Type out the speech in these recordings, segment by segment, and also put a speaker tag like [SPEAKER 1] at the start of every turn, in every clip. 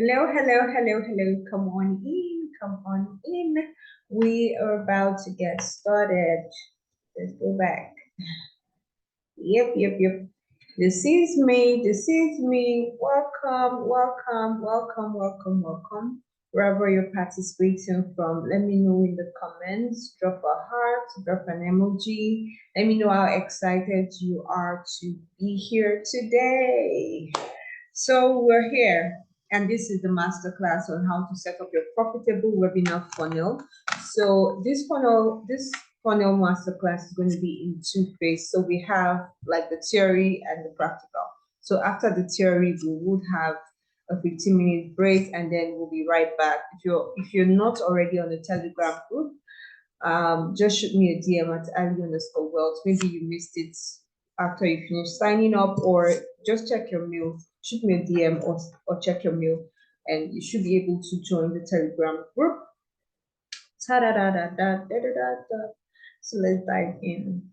[SPEAKER 1] Hello, hello, hello, hello. Come on in, come on in. We are about to get started. Let's go back. Yep, yep, yep. This is me, this is me. Welcome, welcome, welcome, welcome, welcome. Wherever you're participating from, let me know in the comments. Drop a heart, drop an emoji. Let me know how excited you are to be here today. So we're here, and this is the masterclass on how to set up your profitable webinar funnel. So this funnel masterclass is going to be in two phases. So we have like the theory and the practical. So after the theory, we would have a 15-minute break, and then we'll be right back. If you're not already on the Telegram group, just shoot me a DM at ali_wealth. Maybe you missed it after you finish signing up, or just check your mail. Shoot me a DM or check your mail, and you should be able to join the Telegram group. So let's dive in.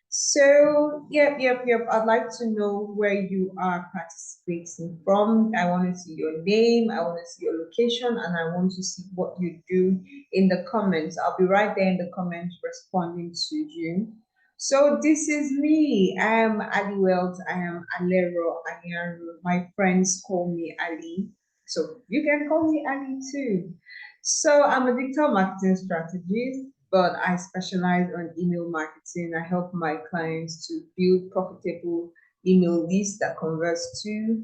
[SPEAKER 1] So, yep. I'd like to know where you are participating from. I want to see your name, I want to see your location, and I want to see what you do in the comments. I'll be right there in the comments responding to you. So this is me. I am Ali Wealth. I am Alero Anyaru. My friends call me Ali. So you can call me Ali too. So I'm a digital marketing strategist, but I specialize on email marketing. I help my clients to build profitable email lists that converts to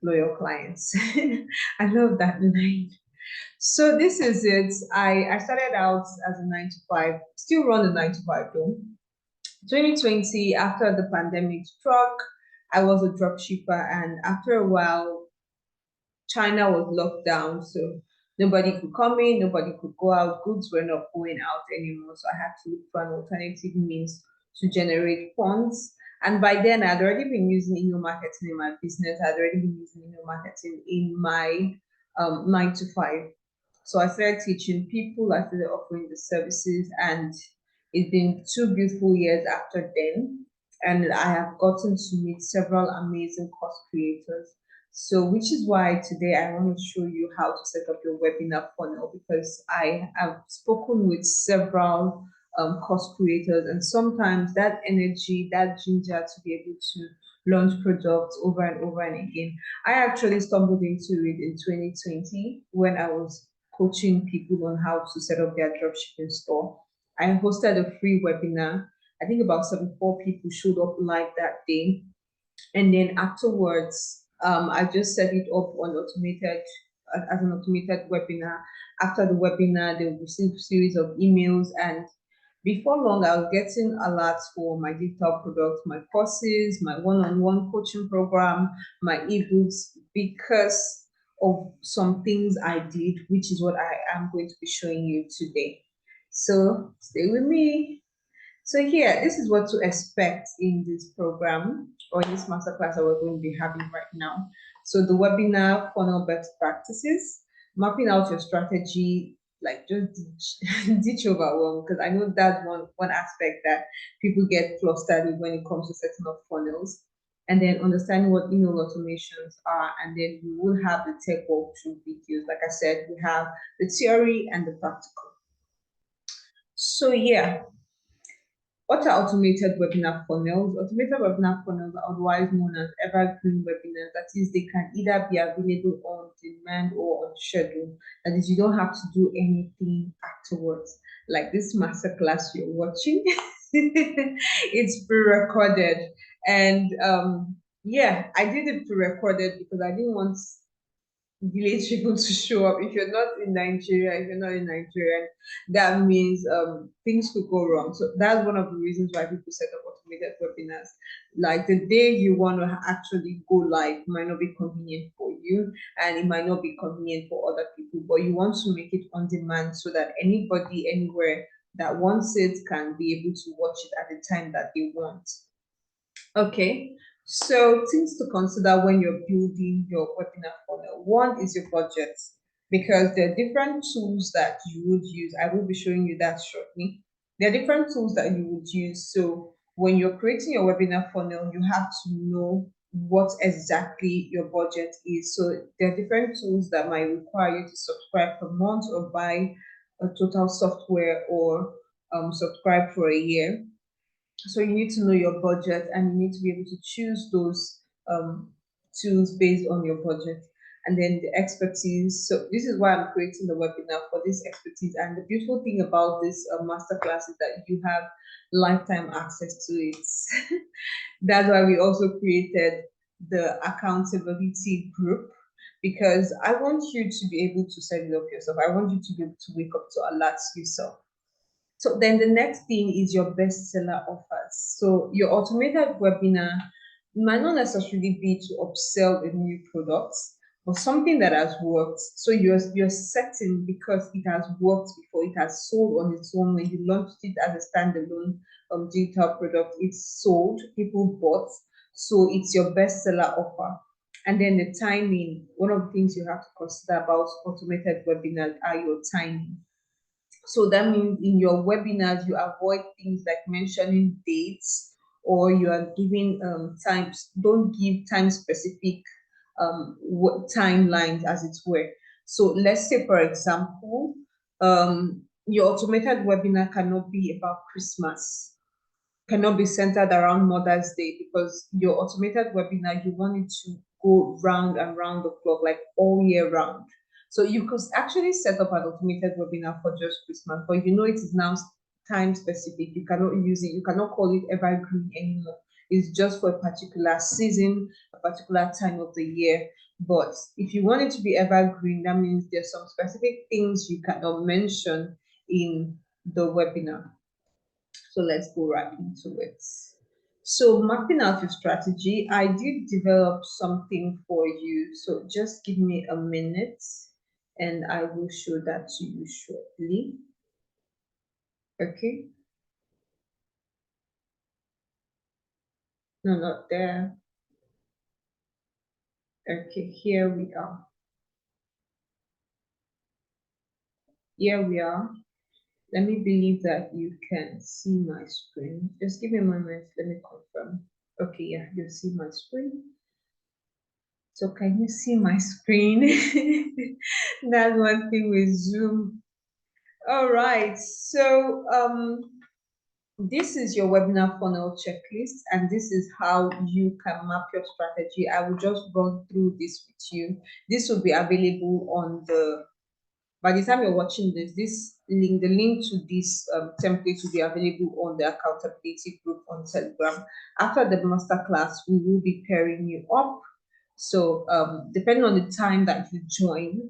[SPEAKER 1] loyal clients. I love that line. So this is it. I started out as a 9 to 5, still run a 9 to 5 though. 2020, after the pandemic struck, I was a drop shipper, and after a while, China was locked down, so nobody could come in, nobody could go out, goods were not going out anymore. So I had to look for an alternative means to generate funds. And by then, I'd already been using email marketing in my business. I'd already been using email marketing in my 9 to 5. So I started teaching people, I started offering the services, and it's been 2 beautiful years after then. And I have gotten to meet several amazing course creators. So, which is why today I want to show you how to set up your webinar funnel, because I have spoken with several course creators, and sometimes that energy, that ginger to be able to launch products over and over and again. I actually stumbled into it in 2020 when I was coaching people on how to set up their dropshipping store. I hosted a free webinar. I think about 74 people showed up live that day. And then afterwards, I just set it up on automated as an automated webinar. After the webinar, they will receive a series of emails, and before long, I was getting alerts for my digital products, my courses, my one-on-one coaching program, my ebooks, because of some things I did, which is what I am going to be showing you today. So stay with me. So here, this is what to expect in this program or in this masterclass that we're going to be having right now. So the webinar funnel best practices, mapping out your strategy, like just ditch overwhelm, because I know that's one aspect that people get flustered with when it comes to setting up funnels. And then understanding what email automations are, and then we will have the tech walkthrough videos. Like I said, we have the theory and the practical. So yeah, what are automated webinar funnels? Automated webinar funnels are otherwise known as evergreen webinars. That is, they can either be available on demand or on schedule. That is, you don't have to do anything afterwards. Like this masterclass you're watching, it's pre-recorded. And yeah, I did it pre-recorded because I didn't want village people to show up. If you're not in Nigeria, if you're not in Nigeria, that means things could go wrong. So that's one of the reasons why people set up automated webinars. Like the day you want to actually go live might not be convenient for you, and it might not be convenient for other people, but you want to make it on demand so that anybody anywhere that wants it can be able to watch it at the time that they want. Okay, so things to consider when you're building your webinar funnel. One is your budget, because there are different tools that you would use. I will be showing you that shortly. There are different tools that you would use. So when you're creating your webinar funnel, you have to know what exactly your budget is. So there are different tools that might require you to subscribe per month or buy a total software or subscribe for a year. So you need to know your budget and you need to be able to choose those tools based on your budget. And then the expertise. So this is why I'm creating the webinar, for this expertise. And the beautiful thing about this masterclass is that you have lifetime access to it. That's why we also created the accountability group, because I want you to be able to set it up yourself. I want you to be able to wake up to alerts yourself. So then the next thing is your bestseller offers. So your automated webinar might not necessarily be to upsell a new product, but something that has worked. So you're setting because it has worked before, it has sold on its own. When you launched it as a standalone digital product, it's sold, people bought. So it's your bestseller offer. And then the timing, one of the things you have to consider about automated webinars are your timing. So that means in your webinars, you avoid things like mentioning dates, or you are giving times, don't give time specific timelines, as it were. So let's say, for example, your automated webinar cannot be about Christmas, cannot be centered around Mother's Day, because your automated webinar, you want it to go round and round the clock, like all year round. So you could actually set up an automated webinar for just Christmas, but you know it is now time specific. You cannot use it, you cannot call it evergreen anymore. It's just for a particular season, a particular time of the year. But if you want it to be evergreen, that means there's some specific things you cannot mention in the webinar. So let's go right into it. So mapping out your strategy, I did develop something for you. So just give me a minute and I will show that to you shortly. Okay. No, not there. Okay, here we are. Here we are. Let me believe that you can see my screen. Just give me a moment. Let me confirm. Okay, yeah, you see my screen. So can you see my screen? That's one thing with Zoom. All right. So this is your webinar funnel checklist, and this is how you can map your strategy. I will just run through this with you. This will be available on the, by the time you're watching this, the link to this template will be available on the accountability group on Telegram. After the masterclass, we will be pairing you up. So depending on the time that you join,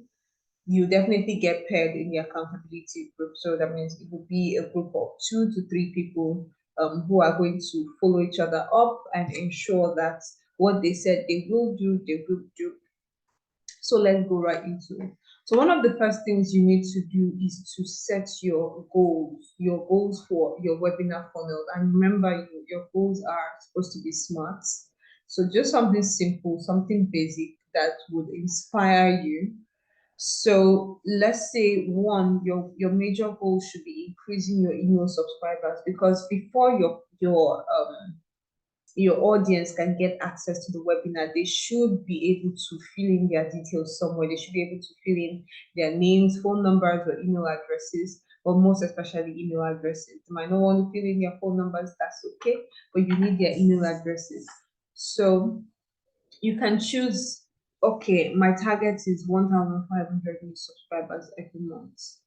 [SPEAKER 1] you definitely get paired in the accountability group. So that means it will be a group of 2 to 3 people who are going to follow each other up and ensure that what they said they will do, they will do. So let's go right into it. So one of the first things you need to do is to set your goals for your webinar funnel. And remember, your goals are supposed to be smart. So just something simple, something basic that would inspire you. So let's say one, your major goal should be increasing your email subscribers, because before your audience can get access to the webinar, they should be able to fill in their details somewhere. They should be able to fill in their names, phone numbers, or email addresses, but most especially email addresses. They might not want to fill in their phone numbers, that's okay, but you need their email addresses. So you can choose, okay, my target is 1,500 new subscribers every month.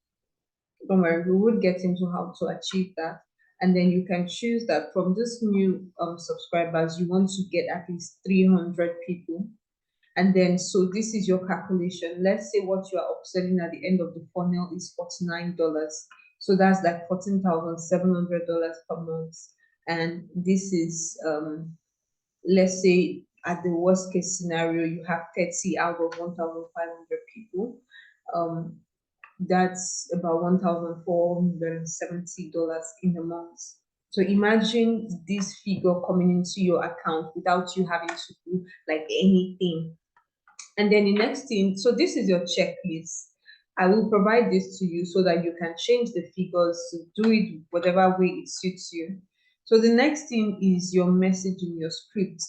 [SPEAKER 1] Don't worry, we would get into how to achieve that. And then you can choose that from this new subscribers, you want to get at least 300 people. And then, so this is your calculation. Let's say what you are upselling at the end of the funnel is $49. So that's like $14,700 per month. And this is, let's say at the worst case scenario, you have 30 out of 1,500 people. That's about $1,470 in a month. So imagine this figure coming into your account without you having to do like anything. And then the next thing, so this is your checklist. I will provide this to you so that you can change the figures to do it whatever way it suits you. So the next thing is your message in your script.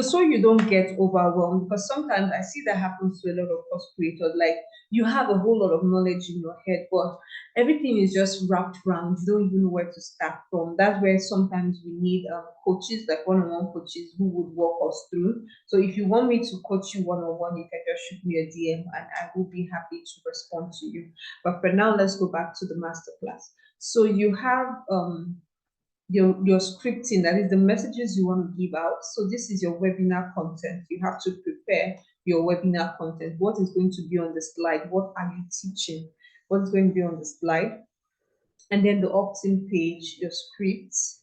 [SPEAKER 1] So you don't get overwhelmed, because sometimes I see that happens to a lot of course creators. Like, you have a whole lot of knowledge in your head, but everything is just wrapped around. You don't even know where to start from. That's where sometimes we need coaches, like one-on-one coaches who would walk us through. So if you want me to coach you one-on-one, you can just shoot me a DM and I will be happy to respond to you. But for now, let's go back to the masterclass. So you have your scripting, that is the messages you want to give out. So this is your webinar content. You have to prepare your webinar content. What is going to be on the slide? What are you teaching? What's going to be on the slide? And then the opt-in page, your scripts,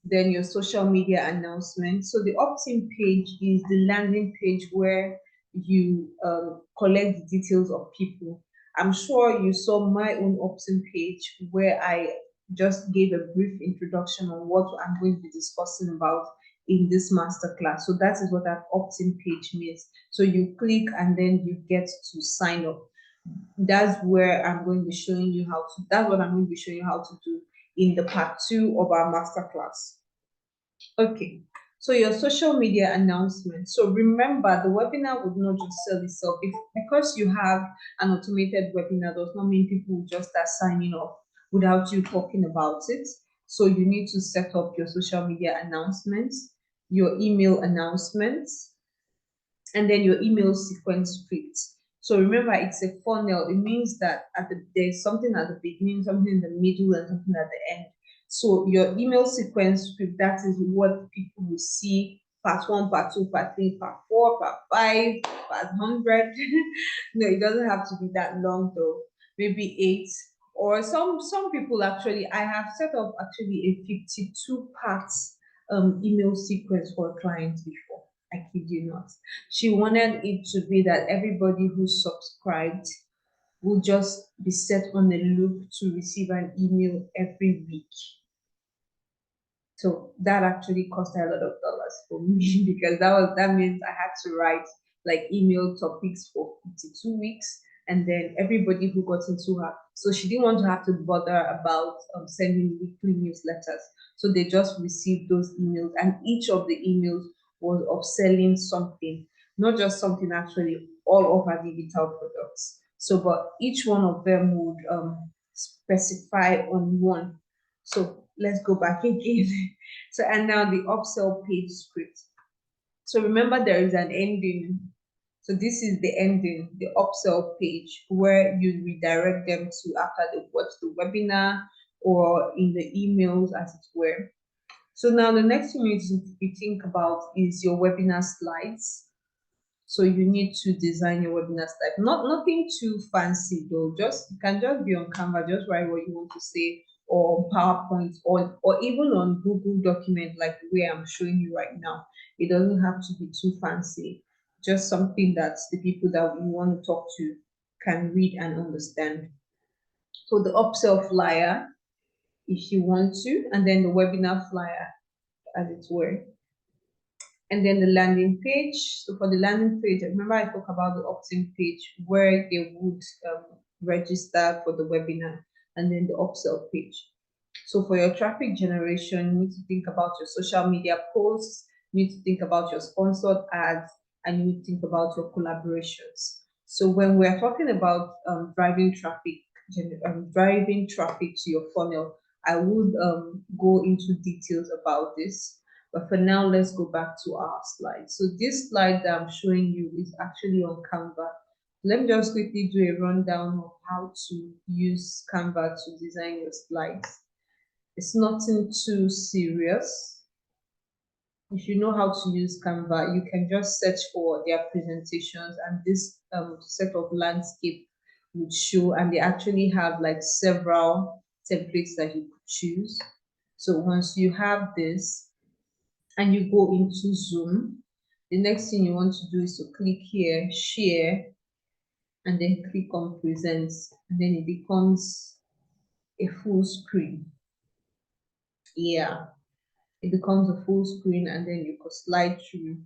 [SPEAKER 1] then your social media announcement. So the opt-in page is the landing page where you collect the details of people. I'm sure you saw my own opt-in page where I just gave a brief introduction on what I'm going to be discussing about in this masterclass. So that is what that opt-in page means. So you click and then you get to sign up. That's where I'm going to be showing you how to, that's what I'm going to be showing you how to do in the part 2 of our masterclass. Okay, so your social media announcement. So remember, the webinar would not just sell itself. Because you have an automated webinar does not mean people will just start signing up without you talking about it. So you need to set up your social media announcements, your email announcements, and then your email sequence script. So remember, it's a funnel. It means that there's something at the beginning, something in the middle, and something at the end. So your email sequence script, that is what people will see: part 1, part 2, part 3, part 4, part 5, part 100. No, it doesn't have to be that long though. Maybe 8. Or some people, actually, I have set up actually a 52 parts email sequence for clients before. I kid you not. She wanted it to be that everybody who subscribed will just be set on a loop to receive an email every week. So that actually cost a lot of dollars for me because that means I had to write like email topics for 52 weeks, and then everybody who got into her. So she didn't want to have to bother about sending weekly newsletters. So they just received those emails, and each of the emails was of selling something, not just something, actually all of our digital products. So, but each one of them would specify on one. So let's go back again. So, and now the upsell page script. So remember, there is an ending. So this is the ending, the upsell page, where you redirect them to after they watch the webinar or in the emails, as it were. So now the next thing you think about is your webinar slides. So you need to design your webinar slide. Nothing too fancy though. Just, it can just be on Canva. Just write what you want to say, or PowerPoint, or even on Google document, like the way I'm showing you right now. It doesn't have to be too fancy. Just something that the people that we want to talk to can read and understand. So the upsell flyer, if you want to, and then the webinar flyer, as it were. And then the landing page. So for the landing page, remember I talked about the opt-in page where they would register for the webinar, and then the upsell page. So for your traffic generation, you need to think about your social media posts, you need to think about your sponsored ads, and you need to think about your collaborations. So when we're talking about driving traffic to your funnel, I would go into details about this. But for now, let's go back to our slide. So this slide that I'm showing you is actually on Canva. Let me just quickly do a rundown of how to use Canva to design your slides. It's nothing too serious. If you know how to use Canva, you can just search for their presentations, and this set of landscape would show, and they actually have like several templates that you could choose. So once you have this, and you go into Zoom, the next thing you want to do is to click here, share, and then click on present, and then it becomes a full screen. Yeah, it becomes a full screen, and then you could slide through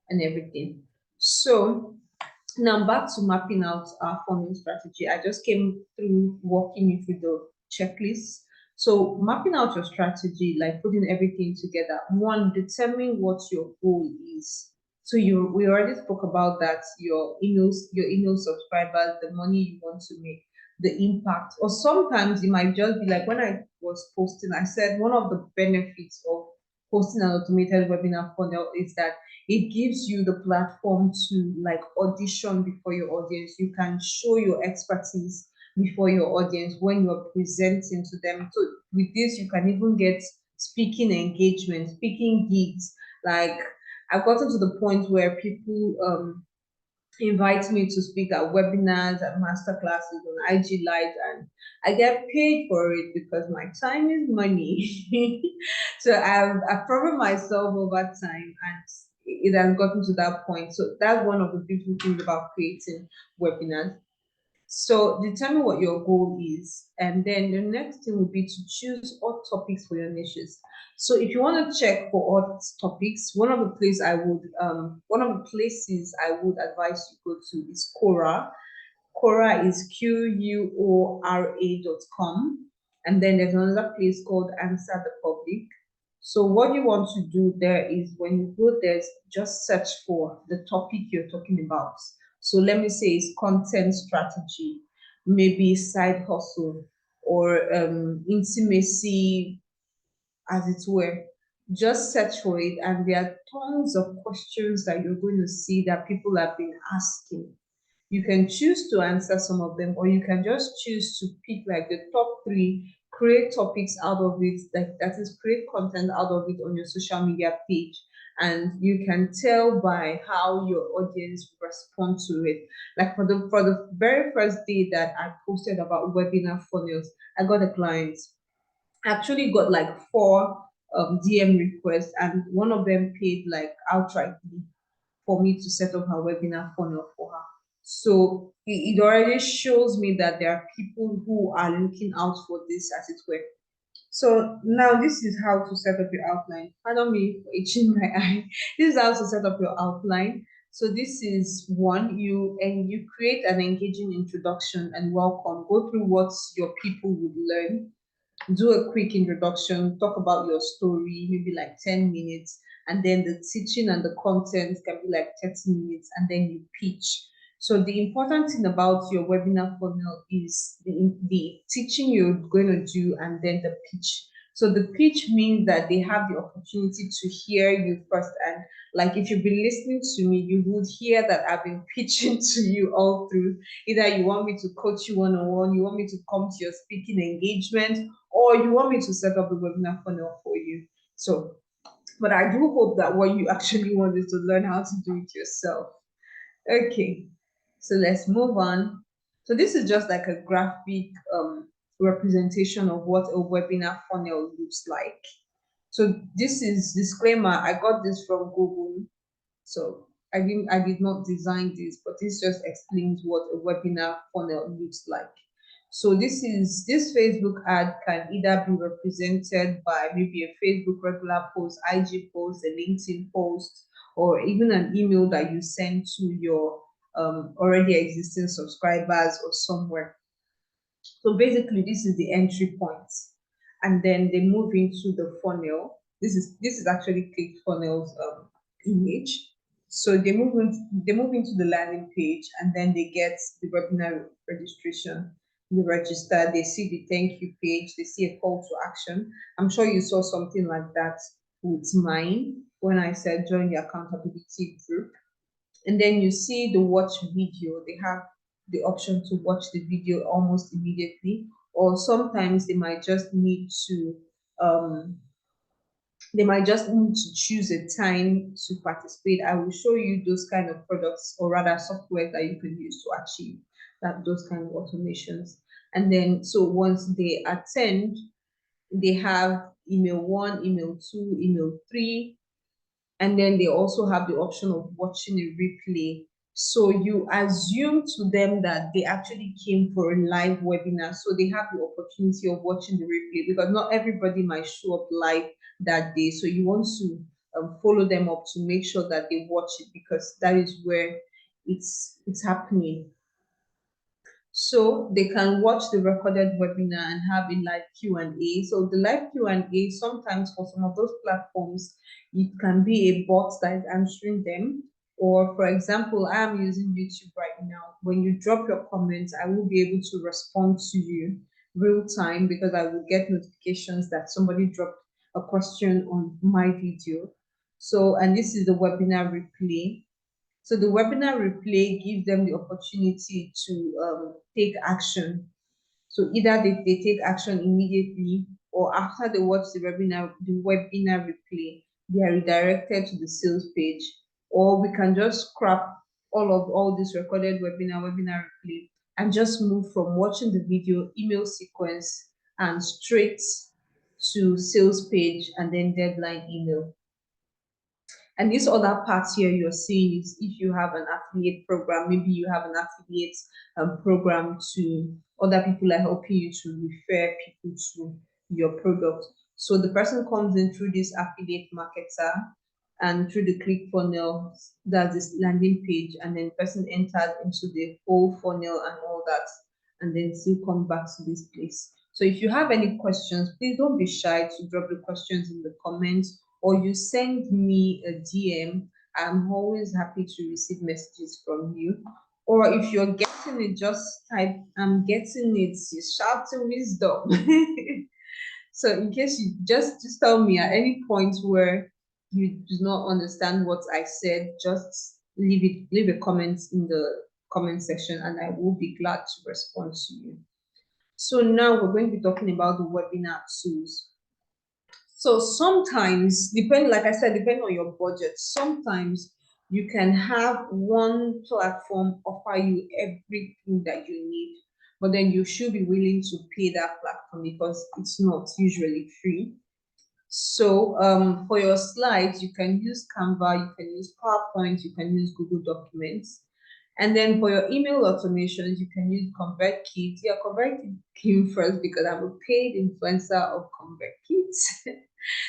[SPEAKER 1] and everything. So now back to mapping out our funnel strategy. I just came through walking you through the checklist. So mapping out your strategy, like putting everything together. One, determine what your goal is. So we already spoke about that, your email subscribers, the money you want to make, the impact. Or sometimes it might just be like when I was posting, I said one of the benefits of posting an automated webinar funnel is that it gives you the platform to like audition before your audience. You can show your expertise before your audience when you're presenting to them. So with this, you can even get speaking engagement, speaking gigs. Like I've gotten to the point where people invite me to speak at webinars and masterclasses on IG Live, and I get paid for it because my time is money. So I've proven myself over time, and it has gotten to that point. So that's one of the beautiful things about creating webinars. So determine what your goal is, and then the next thing would be to choose hot topics for your niches. So if you want to check for hot topics, one of the places I would advise you go to is Quora. Quora is Quora.com. And then there's another place called Answer the Public. So what you want to do there is when you go there, just search for the topic you're talking about. So let me say it's content strategy, maybe side hustle, or intimacy, as it were. Just search for it, and there are tons of questions that you're going to see that people have been asking. You can choose to answer some of them, or you can just choose to pick like the top three, create topics out of it, like that is create content out of it on your social media page. And you can tell by how your audience respond to it. Like for the very first day that I posted about webinar funnels, I got a client. I actually got like four DM requests, and one of them paid like outrightly for me to set up her webinar funnel for her. So it already shows me that there are people who are looking out for this, as it were. So now this is how to set up your outline. Pardon me for itching my eye. This is how to set up your outline. So this is one, you create an engaging introduction and welcome. Go through what your people would learn, do a quick introduction, talk about your story, maybe like 10 minutes, and then the teaching and the content can be like 30 minutes, and then you pitch. So the important thing about your webinar funnel is the teaching you're going to do and then the pitch. So the pitch means that they have the opportunity to hear you first. And like if you've been listening to me, you would hear that I've been pitching to you all through. Either you want me to coach you one-on-one, you want me to come to your speaking engagement, or you want me to set up the webinar funnel for you. So, but I do hope that what you actually want is to learn how to do it yourself. Okay, so let's move on. So this is just like a graphic representation of what a webinar funnel looks like. So this is disclaimer, I got this from Google. So I did not design this, but this just explains what a webinar funnel looks like. So this Facebook ad can either be represented by maybe a Facebook regular post, IG post, a LinkedIn post, or even an email that you send to your already existing subscribers or somewhere. So basically, this is the entry point, and then they move into the funnel. This is actually ClickFunnels image. So they move into the landing page, and then they get the webinar registration. They register, they see the thank you page, they see a call to action. I'm sure you saw something like that with mine when I said join the accountability group. And then you see the watch video. They have the option to watch the video almost immediately, or sometimes um, they might just need to choose a time to participate. I will show you those kind of products, or rather software that you can use to achieve those kind of automations. And then so once they attend, they have email one, email two, email three, and then they also have the option of watching a replay. So you assume to them that they actually came for a live webinar, so they have the opportunity of watching the replay, because not everybody might show up live that day. So you want to follow them up to make sure that they watch it, because that is where it's happening. So they can watch the recorded webinar and have a live Q&A. So the live Q&A, sometimes for some of those platforms, it can be a bot that is answering them, Or for example, I'm using YouTube right now. When you drop your comments, I will be able to respond to you real time because I will get notifications that somebody dropped a question on my video. So, and this is the webinar replay. So the webinar replay gives them the opportunity to take action. So either they take action immediately, or after they watch the webinar replay, they are redirected to the sales page, or we can just scrap all this recorded webinar replay and just move from watching the video email sequence and straight to sales page and then deadline email. And this other part here you're seeing is if you have an affiliate program, maybe you have an affiliate program to other people are helping you to refer people to your product. So the person comes in through this affiliate marketer and through the click funnel, that's this landing page, and then person enters into the whole funnel and all that, and then still come back to this place. So if you have any questions, please don't be shy to drop the questions in the comments, or you send me a DM. I'm always happy to receive messages from you. Or if you're getting it, just type, I'm getting it, you shout to wisdom. So in case you just tell me at any point where you do not understand what I said, just leave a comment in the comment section and I will be glad to respond to you. So now we're going to be talking about the webinar tools. So sometimes, like I said, depending on your budget, sometimes you can have one platform offer you everything that you need, but then you should be willing to pay that platform because it's not usually free. So for your slides, you can use Canva, you can use PowerPoint, you can use Google Documents. And then for your email automations, you can use ConvertKit. Yeah, ConvertKit came first because I'm a paid influencer of ConvertKit.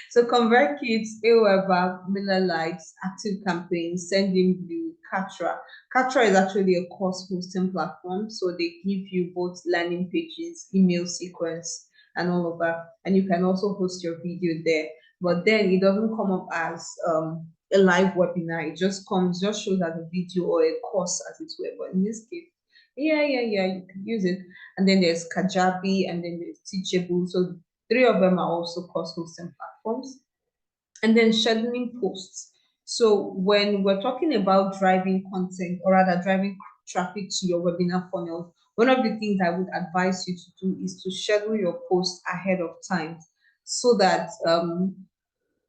[SPEAKER 1] So ConvertKit, Aweber, Miller Lights, Active Campaigns, Sendinblue, Katra. Katra is actually a course hosting platform. So they give you both landing pages, email sequence, and all of that. And you can also host your video there. But then it doesn't come up as a live webinar. It just shows as a video or a course as it were. But in this case, yeah, you can use it. And then there's Kajabi, and then there's Teachable. So 3 of them are also course hosting platforms. And then scheduling posts. So when we're talking about driving content, or rather driving traffic to your webinar funnel, one of the things I would advise you to do is to schedule your posts ahead of time so that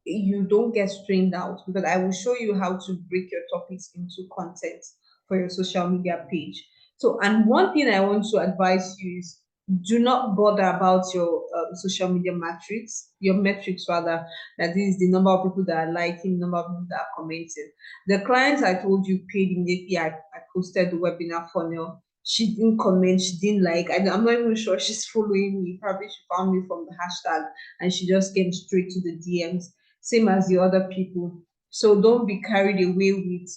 [SPEAKER 1] you don't get strained out, because I will show you how to break your topics into content for your social media page. So, and one thing I want to advise you is do not bother about your social media metrics rather, that is the number of people that are liking, number of people that are commenting. The clients I told you paid immediately I posted the webinar funnel. She didn't comment, she didn't like. I'm not even sure she's following me. Probably she found me from the hashtag and she just came straight to the DMs, same as the other people. So don't be carried away with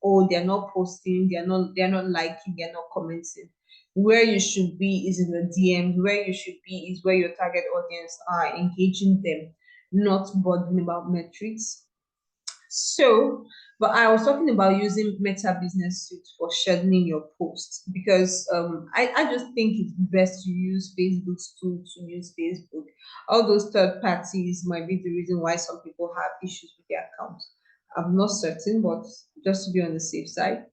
[SPEAKER 1] oh, they're not posting, they're not liking, they're not commenting. Where you should be is in the DMs. Where you should be is where your target audience are, engaging them, not bothering about metrics. So, but I was talking about using Meta Business Suite for scheduling your posts because I just think it's best to use Facebook's tool to use Facebook. All those third parties might be the reason why some people have issues with their accounts. I'm not certain, but just to be on the safe side.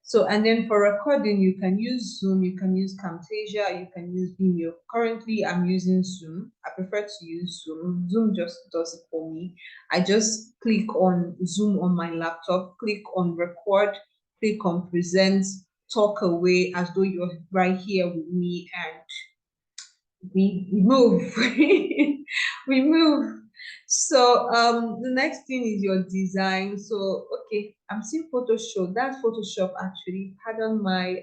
[SPEAKER 1] So, and then for recording, you can use Zoom, you can use Camtasia, you can use Vimeo. Currently, I'm using Zoom. I prefer to use Zoom. Zoom just does it for me. I just click on Zoom on my laptop, click on record, click on present, talk away as though you're right here with me, and we move. We move. So the next thing is your design. So okay, I'm seeing Photoshop. That's Photoshop actually. Pardon my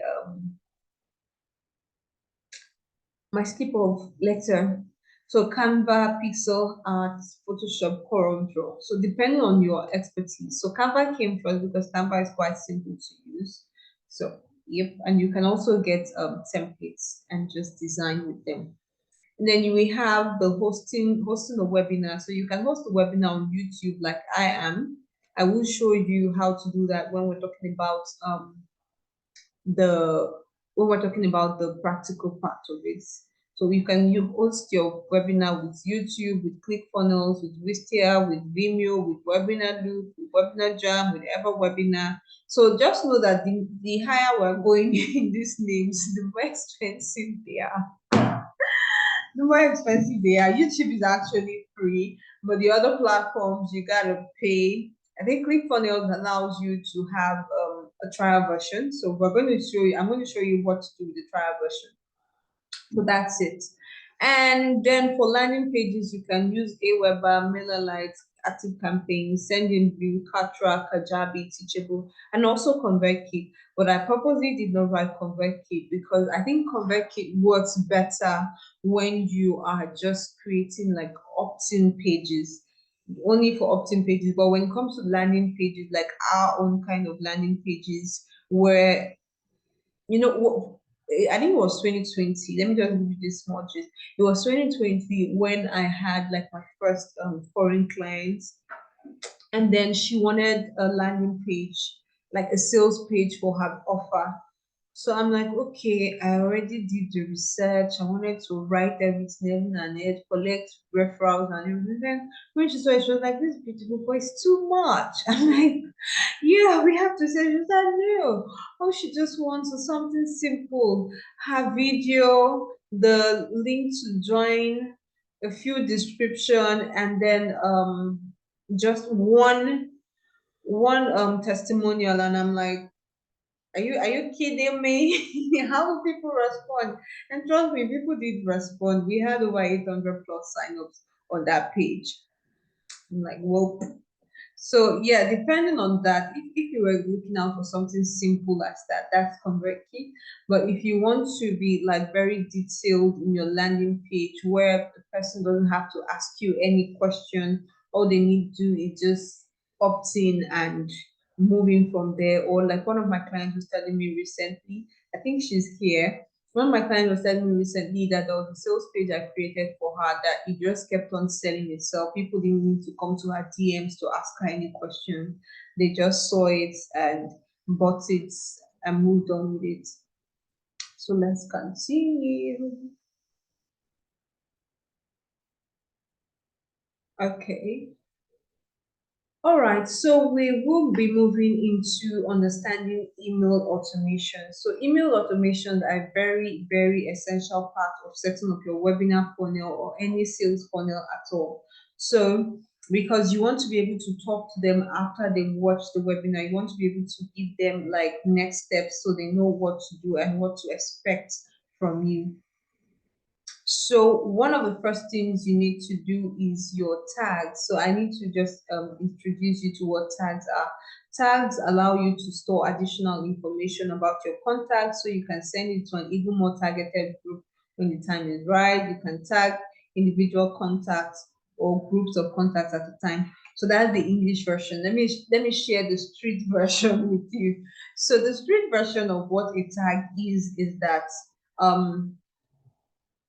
[SPEAKER 1] skip of letter. So Canva, Pixel Art, Photoshop, Corel Draw. So depending on your expertise. So Canva came first because Canva is quite simple to use. So yep, and you can also get templates and just design with them. And then you will have the hosting a webinar. So you can host a webinar on YouTube like I am. I will show you how to do that when we're talking about the when we're talking about the practical part of it. So you host your webinar with YouTube, with ClickFunnels, with Wistia, with Vimeo, with Webinar Loop, with Webinar Jam, with Everwebinar. So just know that the higher we're going in these names, the more expensive they are. The more expensive they are. YouTube is actually free, but the other platforms you gotta pay. I think ClickFunnels allows you to have a trial version. So I'm going to show you what to do with the trial version. So that's it. And then for landing pages, you can use Aweber, MailerLite, Active Campaign, Sendinview, Katra, Kajabi, Teachable, and also ConvertKit. But I purposely did not write ConvertKit because I think ConvertKit works better when you are just creating like opt-in pages, only for opt-in pages. But when it comes to landing pages, like our own kind of landing pages, where I think it was 2020. Let me just give you this small gist. It was 2020 when I had like my first foreign clients, and then she wanted a landing page, like a sales page for her offer. So I'm like, okay, I already did the research. I wanted to write everything and it, collect referrals and everything. Then when she saw it, she was like, this beautiful boy is too much. I'm like, yeah, we have to say, she said, no. Oh, she just wants something simple. Her video, the link to join, a few description, and then just one testimonial. And I'm like, are you kidding me? How will people respond? And trust me, people did respond. We had over 800 plus signups on that page. I'm like, well, so yeah, depending on that, if you were looking out for something simple as that, that's ConvertKit. But if you want to be like very detailed in your landing page where the person doesn't have to ask you any question, all they need to do is just opt in and moving from there. Or like one of my clients was telling me recently, I think she's here. One of my clients was telling me recently that there was a sales page I created for her that it just kept on selling itself. People didn't need to come to her DMs to ask her any question. They just saw it and bought it and moved on with it. So let's continue. Okay. All right, so we will be moving into understanding email automation. So email automations are a very, very essential part of setting up your webinar funnel or any sales funnel at all. So because you want to be able to talk to them after they watch the webinar, you want to be able to give them like next steps so they know what to do and what to expect from you. So one of the first things you need to do is your tags. So I need to just introduce you to what tags are. Tags allow you to store additional information about your contacts so you can send it to an even more targeted group when the time is right. You can tag individual contacts or groups of contacts at a time. So that's the English version. Let me share the street version with you. So the street version of what a tag is that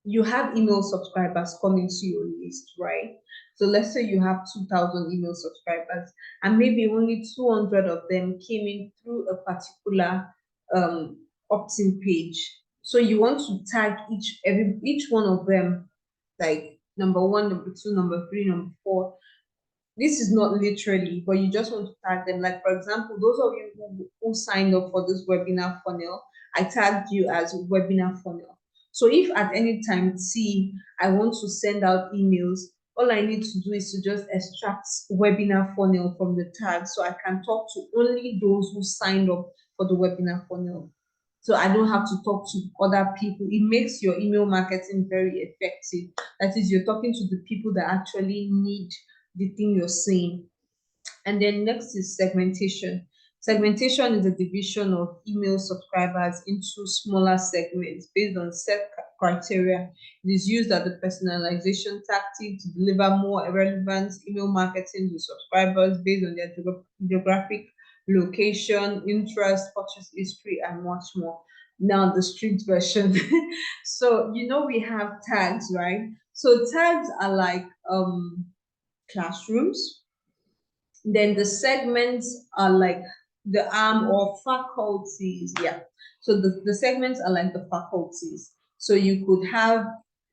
[SPEAKER 1] you have email subscribers coming to your list, right? So let's say you have 2,000 email subscribers, and maybe only 200 of them came in through a particular opt-in page. So you want to tag each one of them, like number one, number two, number three, number four. This is not literally, but you just want to tag them. Like, for example, those of you who signed up for this webinar funnel, I tagged you as webinar funnel. So if at any time I want to send out emails, all I need to do is to just extract webinar funnel from the tag so I can talk to only those who signed up for the webinar funnel. So I don't have to talk to other people. It makes your email marketing very effective. That is, you're talking to the people that actually need the thing you're saying. And then next is segmentation. Segmentation is a division of email subscribers into smaller segments based on set criteria. It is used as a personalization tactic to deliver more relevant email marketing to subscribers based on their geographic location, interest, purchase history, and much more. Now the street version. So we have tags, right? So tags are like classrooms. Then the segments are like the arm or faculties. Yeah. So the segments are like the faculties. So you could have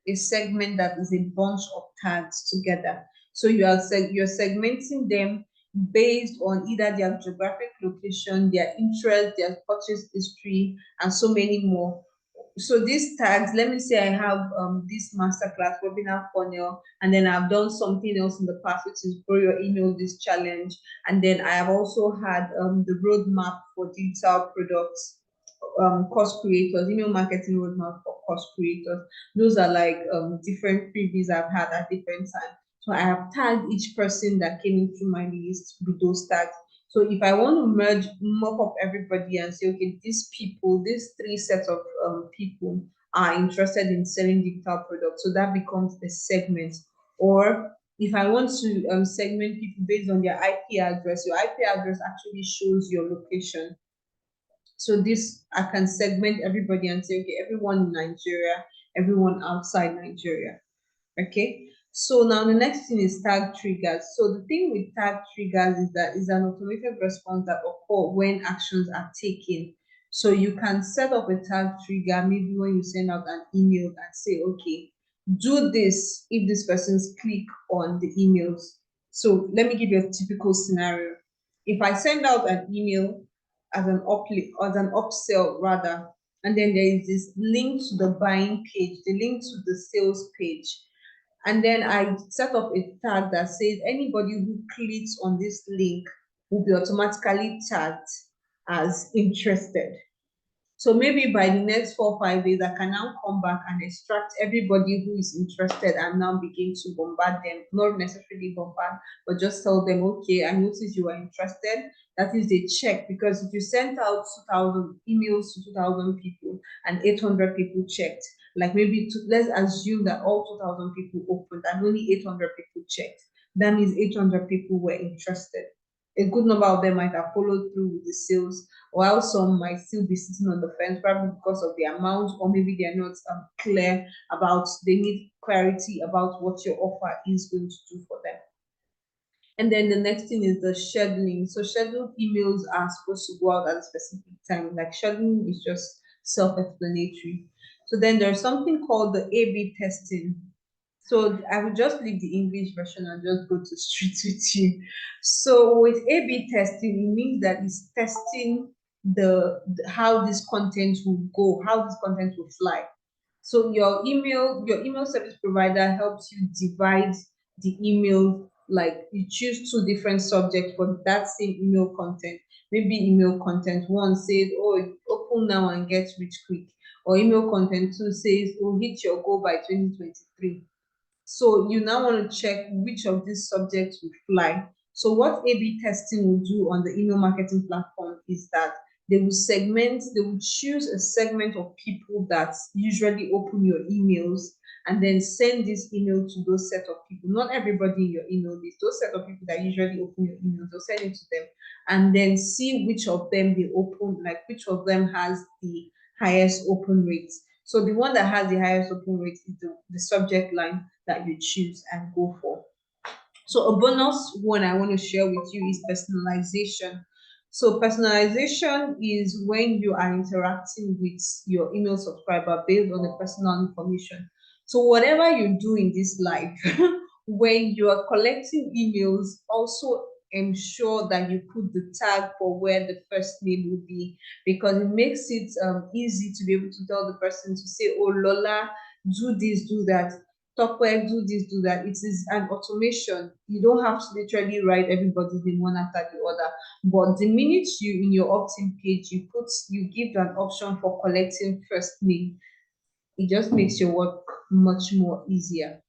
[SPEAKER 1] a segment that is a bunch of tags together. So you're segmenting them based on either their geographic location, their interest, their purchase history, and so many more. So these tags, let me say I have this masterclass webinar funnel, and then I've done something else in the past, which is grow your email list challenge. And then I have also had the roadmap for digital products, course creators, email marketing roadmap for course creators. Those are like different freebies I've had at different times. So I have tagged each person that came into my list with those tags. So if I want to mop up everybody and say, okay, these people, these three sets of people are interested in selling digital products, so that becomes a segment. Or if I want to segment people based on their IP address, your IP address actually shows your location. So this, I can segment everybody and say, okay, everyone in Nigeria, everyone outside Nigeria. Okay. So now the next thing is tag triggers. So the thing with tag triggers is that it's an automated response that occurs when actions are taken. So you can set up a tag trigger maybe when you send out an email and say, okay, do this if this person's click on the emails. So let me give you a typical scenario. If I send out an email as an upsell rather, and then there is this link to the buying page, the link to the sales page, and then I set up a tag that says anybody who clicks on this link will be automatically tagged as interested. So maybe by the next 4 or 5 days, I can now come back and extract everybody who is interested and now begin to bombard them. Not necessarily bombard, but just tell them, okay, I noticed you are interested. That is a check, because if you sent out 2,000 emails to 2,000 people and 800 people checked, like maybe let's assume that all 2,000 people opened and only 800 people checked. That means 800 people were interested. A good number of them might have followed through with the sales, while some might still be sitting on the fence, probably because of the amount, or maybe they're not clear about, they need clarity about what your offer is going to do for them. And then the next thing is the scheduling. So scheduled emails are supposed to go out at a specific time. Like scheduling is just self-explanatory. So then there's something called the A/B testing. So I will just leave the English version and just go to street with you. So with A/B testing, it means that it's testing how this content will go, how this content will fly. So your email service provider helps you divide the email, like you choose two different subjects for that same email content. Maybe email content one says, oh, open now and get rich quick. Or email content two says, oh, hit your goal by 2023. So you now want to check which of these subjects will fly. So what A/B testing will do on the email marketing platform is that they will choose a segment of people that usually open your emails and then send this email to those set of people. Not everybody in your email list, those set of people that usually open your emails, they'll send it to them and then see which of them they open, like which of them has the highest open rates. So the one that has the highest open rate is the subject line that you choose and go for. So a bonus one I want to share with you is personalization. So personalization is when you are interacting with your email subscriber based on the personal information. So whatever you do in this life, when you are collecting emails, also ensure that you put the tag for where the first name will be, because it makes it easy to be able to tell the person to say, oh, Lola, do this, do that. Topware, do this, do that. It is an automation. You don't have to literally write everybody's name one after the other. But the minute you in your opt-in page, you give an option for collecting first name, it just makes your work much more easier.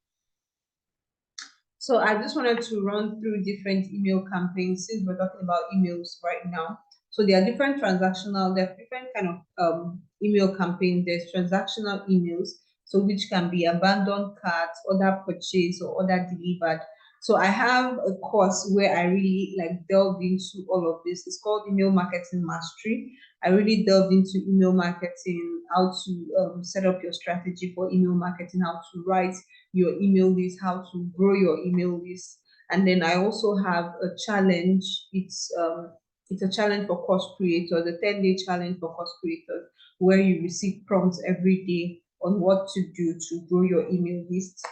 [SPEAKER 1] So I just wanted to run through different email campaigns since we're talking about emails right now. So there are different transactional, there are different kind of email campaigns. There's transactional emails, so which can be abandoned carts, order purchase, or order delivered. So I have a course where I really like delved into all of this. It's called Email Marketing Mastery. I really delved into email marketing, how to set up your strategy for email marketing, how to write your email list, how to grow your email list. And then I also have a challenge. It's a challenge for course creators, a 10-day challenge for course creators, where you receive prompts every day on what to do to grow your email list.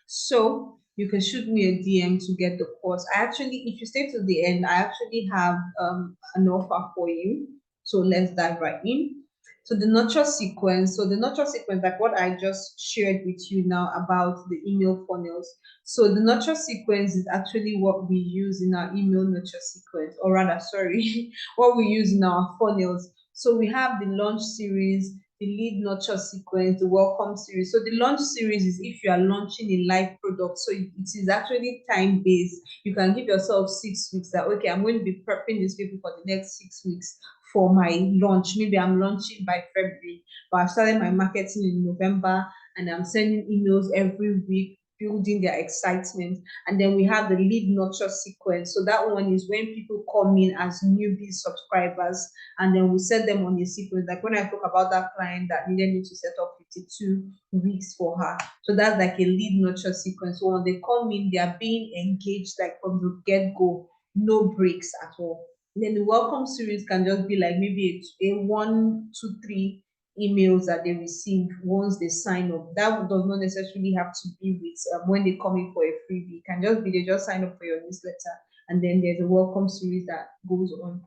[SPEAKER 1] So you can shoot me a DM to get the course. I actually, if you stay to the end, I actually have an offer for you. So let's dive right in. So the nurture sequence. So the nurture sequence, like what I just shared with you now about the email funnels. So the nurture sequence is actually what we use in our email nurture sequence, or rather, sorry, what we use in our funnels. So we have the launch series, the lead nurture sequence, the welcome series. So the launch series is if you are launching a live product. So it is actually time based. You can give yourself 6 weeks that, okay, I'm going to be prepping these people for the next 6 weeks for my launch. Maybe I'm launching by February, but I've started my marketing in November and I'm sending emails every week, building their excitement. And then we have the lead nurture sequence. So that one is when people come in as newbie subscribers, and then we set them on a sequence. Like when I talk about that client that needed me to set up 52 weeks for her. So that's like a lead nurture sequence. So when they come in, they are being engaged like from the get-go, no breaks at all. And then the welcome series can just be like maybe a 1, 2, 3 emails that they receive once they sign up. That does not necessarily have to be with when they come in for a freebie. It can just be they just sign up for your newsletter, and then there's a welcome series that goes on.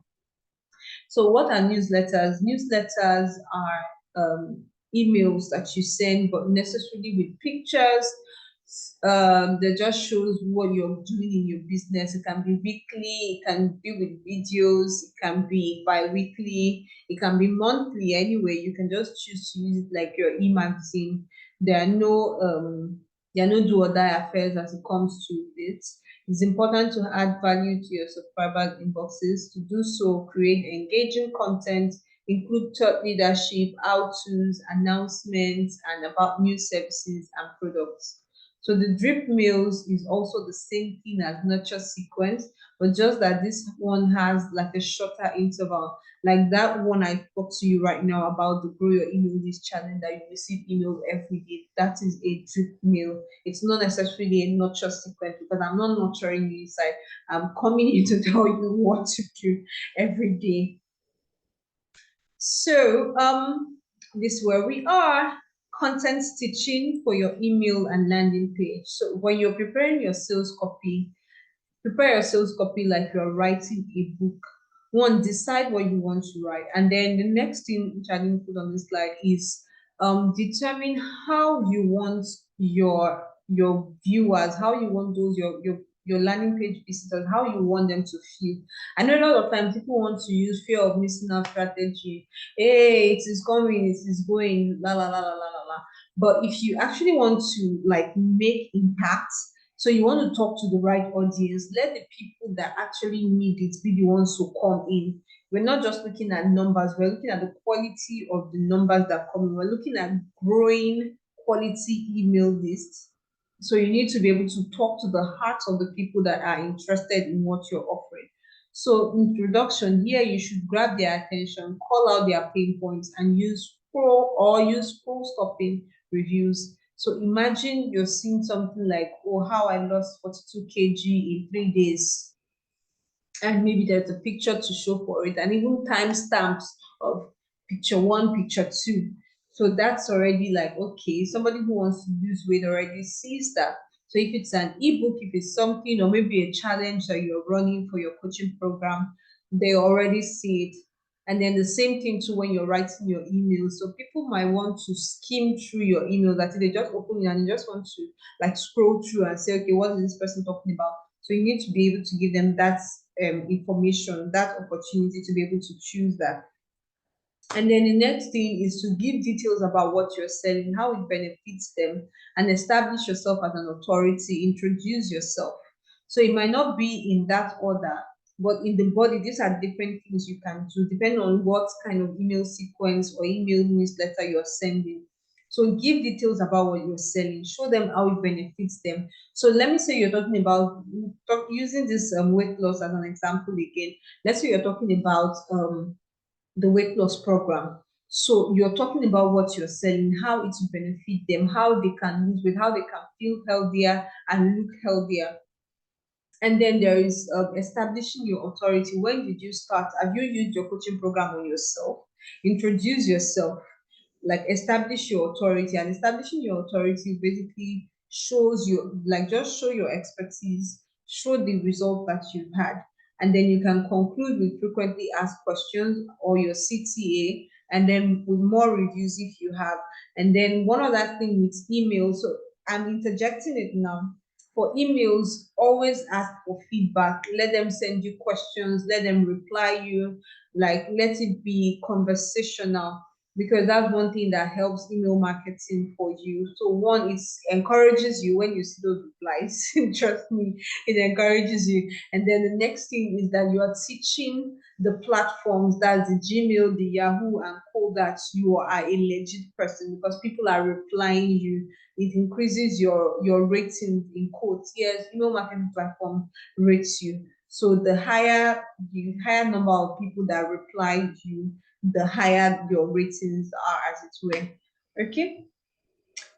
[SPEAKER 1] So what are newsletters? Newsletters are emails that you send, but necessarily with pictures. That just shows what you're doing in your business. It can be weekly, it can be with videos, it can be bi-weekly, it can be monthly. Anyway, you can just choose to use it like your e-magazine. There are no do or die affairs as it comes to it. It's important to add value to your subscribers' inboxes. To do so, create engaging content, include thought leadership, how-tos, announcements, and about new services and products. So the drip mails is also the same thing as nurture sequence, but just that this one has like a shorter interval. Like that one I talked to you right now about the grow your email list challenge that you receive emails every day. That is a drip mail. It's not necessarily a nurture sequence because I'm not nurturing you inside. I'm coming in to tell you what to do every day. So this is where we are. Content stitching for your email and landing page. So when you're preparing your sales copy, prepare your sales copy like you're writing a book. One, decide what you want to write. And then the next thing, which I didn't put on this slide, is determine how you want your viewers, how you want those your landing page visitors, how you want them to feel. I know a lot of times people want to use fear of missing out strategy. Hey, it is coming, it is going, la la la la la la la. But if you actually want to like make impact, so you want to talk to the right audience, let the people that actually need it be the ones who come in. We're not just looking at numbers, we're looking at the quality of the numbers that come in. We're looking at growing quality email lists. So you need to be able to talk to the hearts of the people that are interested in what you're offering. So introduction, here you should grab their attention, call out their pain points, and use scroll stopping reviews. So imagine you're seeing something like, oh, how I lost 42 kg in 3 days. And maybe there's a picture to show for it, and even timestamps of picture 1, picture 2. So that's already like, okay, somebody who wants to lose weight already sees that. So if it's an ebook, if it's something, or maybe a challenge that you're running for your coaching program, they already see it. And then the same thing too when you're writing your email. So people might want to skim through your email, that they just open it and they just want to like scroll through and say, okay, what is this person talking about? So you need to be able to give them that information, that opportunity to be able to choose that. And then the next thing is to give details about what you're selling, how it benefits them, and establish yourself as an authority, introduce yourself. So it might not be in that order, but in the body, these are different things you can do depending on what kind of email sequence or email newsletter you're sending. So give details about what you're selling, show them how it benefits them. So let me say you're talking about using this weight loss as an example again. Let's say you're talking about the weight loss program. So you're talking about what you're selling, how it will benefit them, how they can lose weight, how they can feel healthier and look healthier. And then there is establishing your authority. When did you start? Have you used your coaching program on yourself? Introduce yourself, like establish your authority. And establishing your authority basically shows you, like, just show your expertise, show the result that you've had. And then you can conclude with frequently asked questions or your CTA, and then with more reviews if you have. And then one other thing with email, so I'm interjecting it now. For emails, always ask for feedback. Let them send you questions, let them reply you, like let it be conversational, because that's one thing that helps email marketing for you. So one, it encourages you when you see those replies. Trust me, it encourages you. And then the next thing is that you are teaching the platforms, that's the Gmail, the Yahoo, and all that you are a legit person, because people are replying you. It increases your ratings in quotes. Yes, email marketing platform rates you. So the higher number of people that reply you, the higher your ratings are, as it were. Okay.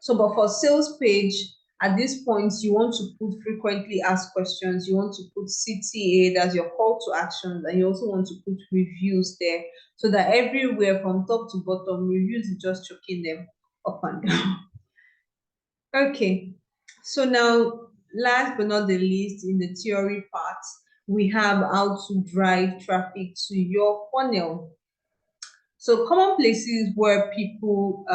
[SPEAKER 1] So, but for sales page, at this point, you want to put frequently asked questions, you want to put CTA, that's your call to action, and you also want to put reviews there, so that everywhere from top to bottom, reviews is just choking them up and down. Okay. So now, last but not the least, in the theory part, we have how to drive traffic to your funnel. So common places where people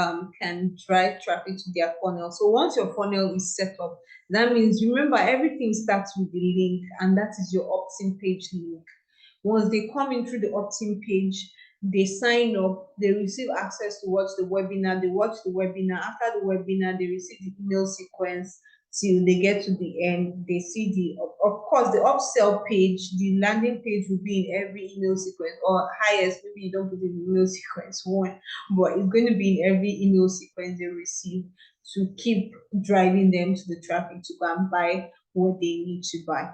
[SPEAKER 1] can drive traffic to their funnel. So once your funnel is set up, that means, remember, everything starts with the link, and that is your opt-in page link. Once they come in through the opt-in page, they sign up, they receive access to watch the webinar, they watch the webinar. After the webinar, they receive the email sequence till they get to the end. They see of course, the upsell page, the landing page will be in every email sequence, or highest, maybe you don't put in the email sequence one, but it's going to be in every email sequence they receive, to keep driving them to the traffic to go and buy what they need to buy.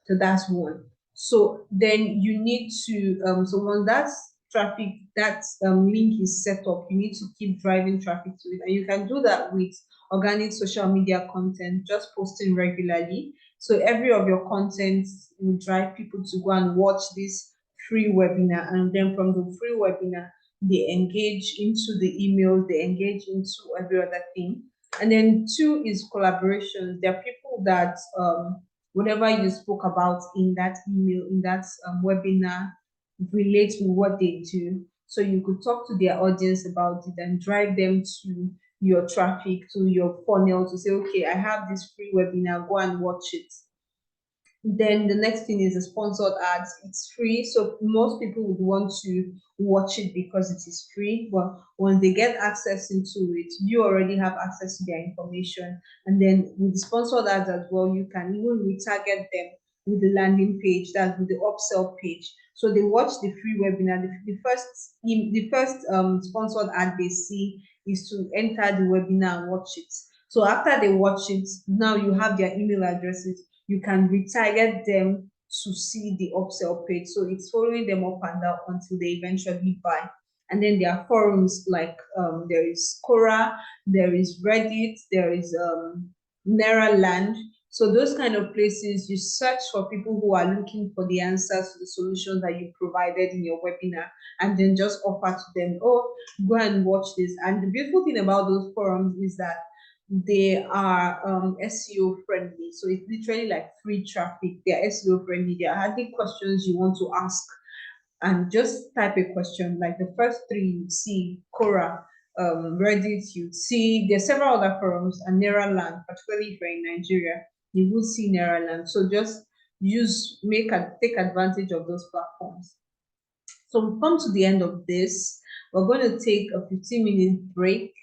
[SPEAKER 1] So that's one. So then you need to, so once that's traffic, that link is set up, you need to keep driving traffic to it. And you can do that with organic social media content, just posting regularly. So every of your content will drive people to go and watch this free webinar. And then from the free webinar, they engage into the email, they engage into every other thing. And then two is collaborations. There are people that whatever you spoke about in that email, in that webinar, relates with what they do. So you could talk to their audience about it and drive them to your traffic, to your funnel, to say, okay, I have this free webinar, go and watch it. Then the next thing is the sponsored ads. It's free, so most people would want to watch it because it is free. But when they get access into it, you already have access to their information. And then with the sponsored ads as well, you can even retarget them with the landing page, that's with the upsell page. So they watch the free webinar. The first sponsored ad they see is to enter the webinar and watch it. So after they watch it, now you have their email addresses, you can retarget them to see the upsell page. So it's following them up and down until they eventually buy. And then there are forums like there is Quora, there is Reddit, there is Neraland. So those kind of places, you search for people who are looking for the answers to the solutions that you provided in your webinar, and then just offer to them, oh, go and watch this. And the beautiful thing about those forums is that they are SEO friendly. So it's literally like free traffic. They're SEO friendly. There are hardly questions you want to ask. And just type a question. Like the first three you see Quora, Reddit, you see there's several other forums, and Neraland, particularly if you're in Nigeria, you will see Neraland. So just take advantage of those platforms. So we've come to the end of this. We're going to take a 15-minute break,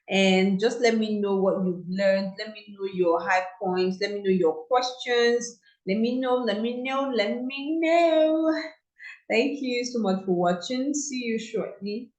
[SPEAKER 1] and just let me know what you've learned. Let me know your high points. Let me know your questions. Let me know, let me know, let me know. Thank you so much for watching. See you shortly.